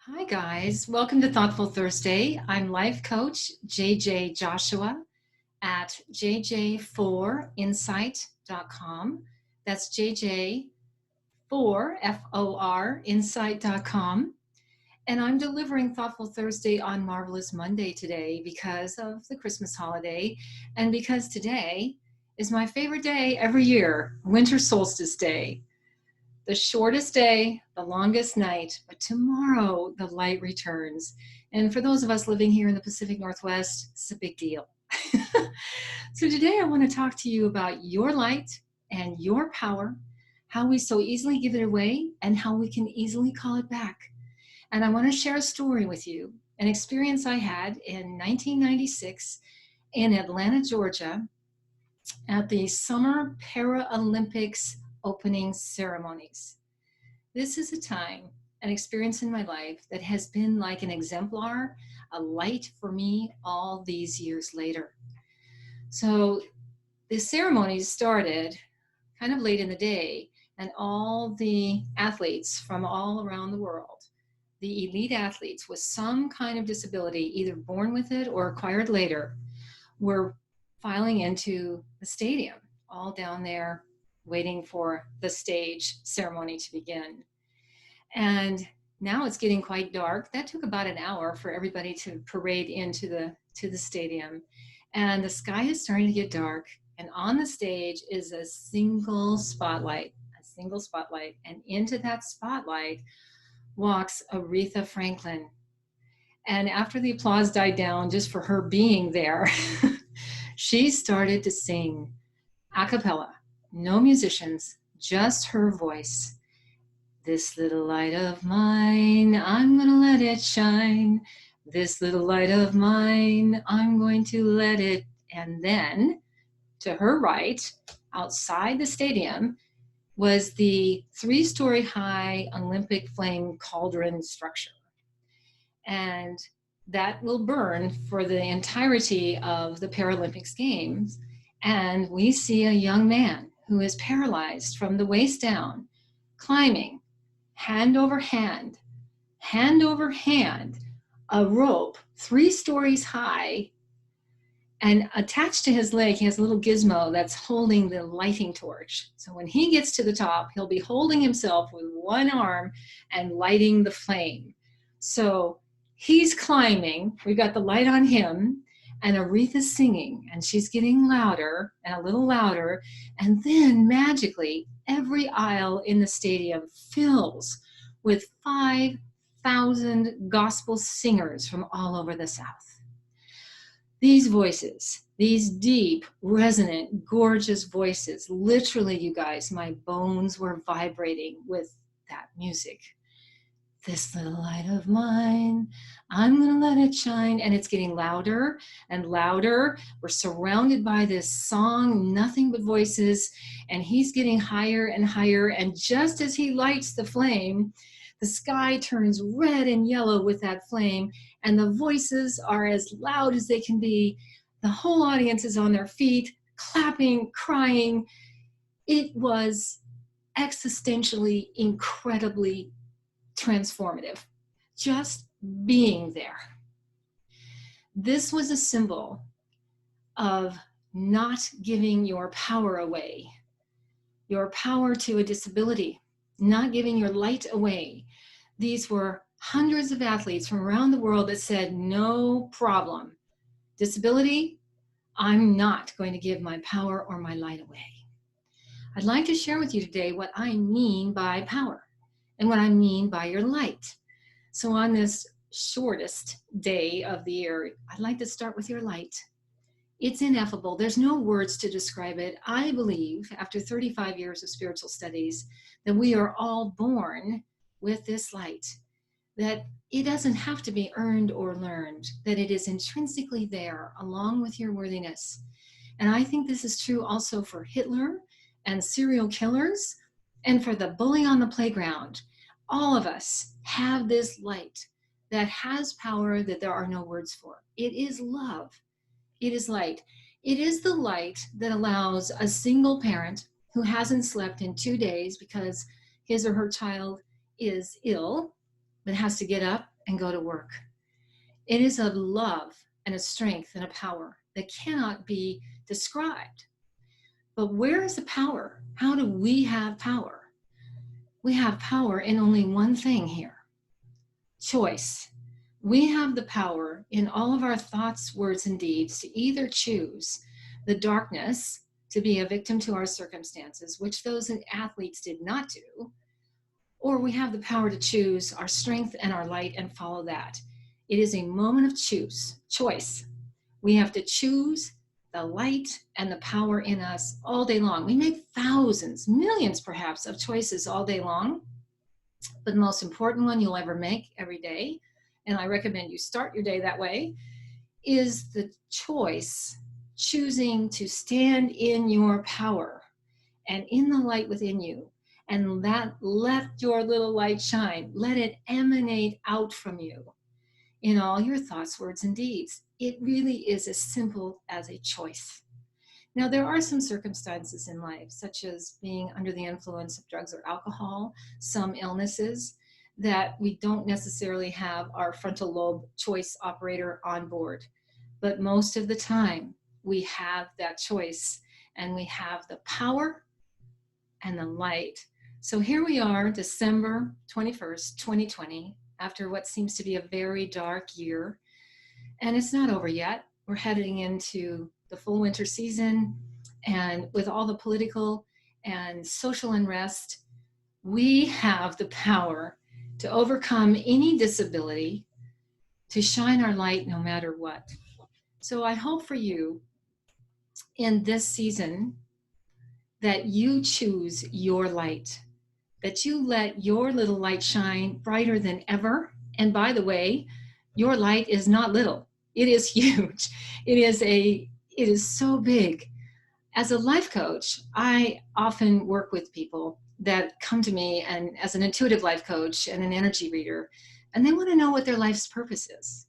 Hi guys, welcome to Thoughtful Thursday. I'm life coach JJ Joshua at jj4insight.com. That's JJ4 FOR insight.com. And I'm delivering Thoughtful Thursday on Marvelous Monday today because of the Christmas holiday and because today is my favorite day every year, Winter Solstice Day. The shortest day, the longest night, but tomorrow the light returns. And for those of us living here in the Pacific Northwest, it's a big deal. So today I want to talk to you about your light and your power, how we so easily give it away and how we can easily call it back. And I want to share a story with you, an experience I had in 1996 in Atlanta, Georgia, at the Summer Paralympics opening ceremonies. This is a time, an experience in my life that has been like an exemplar, a light for me all these years later. So the ceremonies started kind of late in the day, and all the athletes from all around the world, the elite athletes with some kind of disability, either born with it or acquired later, were filing into the stadium, all down there waiting for the stage ceremony to begin. And now it's getting quite dark. That took about an hour for everybody to parade into the stadium. And the sky is starting to get dark. And on the stage is a single spotlight. And into that spotlight walks Aretha Franklin. And after the applause died down just for her being there, she started to sing a cappella. No musicians, just her voice. This little light of mine, I'm gonna let it shine. This little light of mine, I'm going to let it. And then, to her right, outside the stadium, was the 3-story high Olympic flame cauldron structure. And that will burn for the entirety of the Paralympics Games. And we see a young man who is paralyzed from the waist down, climbing hand over hand, a rope 3 stories high, and attached to his leg, he has a little gizmo that's holding the lighting torch. So when he gets to the top, he'll be holding himself with one arm and lighting the flame. So he's climbing, we've got the light on him, and Aretha's singing, and she's getting louder and a little louder, and then magically every aisle in the stadium fills with 5,000 gospel singers from all over the South. These voices, these deep, resonant, gorgeous voices, literally, you guys, my bones were vibrating with that music. This little light of mine, I'm gonna let it shine. And it's getting louder and louder. We're surrounded by this song, nothing but voices, and he's getting higher and higher. And just as he lights the flame, the sky turns red and yellow with that flame, and the voices are as loud as they can be. The whole audience is on their feet, clapping, crying. It was existentially incredibly transformative, just being there. This was a symbol of not giving your power away, your power to a disability, not giving your light away. These were hundreds of athletes from around the world that said, no problem. Disability, I'm not going to give my power or my light away. I'd like to share with you today what I mean by power and what I mean by your light. So on this shortest day of the year, I'd like to start with your light. It's ineffable. There's no words to describe it. I believe, after 35 years of spiritual studies, that we are all born with this light, that it doesn't have to be earned or learned, that it is intrinsically there along with your worthiness. And I think this is true also for Hitler and serial killers and for the bully on the playground. All of us have this light that has power that there are no words for. It is love. It is light. It is the light that allows a single parent who hasn't slept in 2 days because his or her child is ill but has to get up and go to work. It is a love and a strength and a power that cannot be described. But where is the power? How do we have power? We have power in only one thing here: choice. We have the power in all of our thoughts, words, and deeds to either choose the darkness, to be a victim to our circumstances, which those athletes did not do, or we have the power to choose our strength and our light and follow that. It is a moment of choice. We have to choose the light and the power in us all day long. We make thousands, millions perhaps, of choices all day long, but the most important one you'll ever make every day, and I recommend you start your day that way, is the choice, choosing to stand in your power and in the light within you, and let your little light shine. Let it emanate out from you in all your thoughts, words, and deeds. It really is as simple as a choice. Now, there are some circumstances in life, such as being under the influence of drugs or alcohol, some illnesses, that we don't necessarily have our frontal lobe choice operator on board. But most of the time, we have that choice, and we have the power and the light. So here we are, December 21st, 2020, after what seems to be a very dark year. And it's not over yet. We're heading into the full winter season, and with all the political and social unrest, we have the power to overcome any disability, to shine our light no matter what. So I hope for you in this season that you choose your light, that you let your little light shine brighter than ever. And by the way, your light is not little. It is huge. It is so big. As a life coach, I often work with people that come to me, and as an intuitive life coach and an energy reader, and they want to know what their life's purpose is.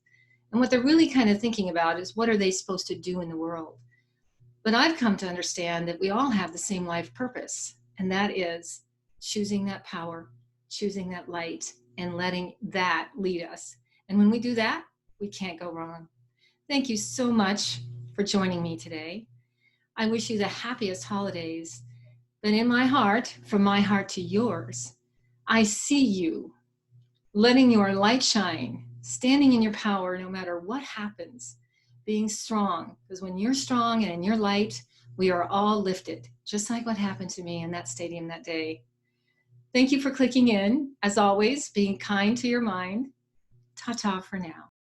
And what they're really kind of thinking about is, what are they supposed to do in the world? But I've come to understand that we all have the same life purpose, and that is choosing that power, choosing that light, and letting that lead us. And when we do that, we can't go wrong. Thank you so much for joining me today. I wish you the happiest holidays. But in my heart, from my heart to yours, I see you letting your light shine, standing in your power no matter what happens, being strong. Because when you're strong and in your light, we are all lifted, just like what happened to me in that stadium that day. Thank you for clicking in. As always, being kind to your mind. Ta-ta for now.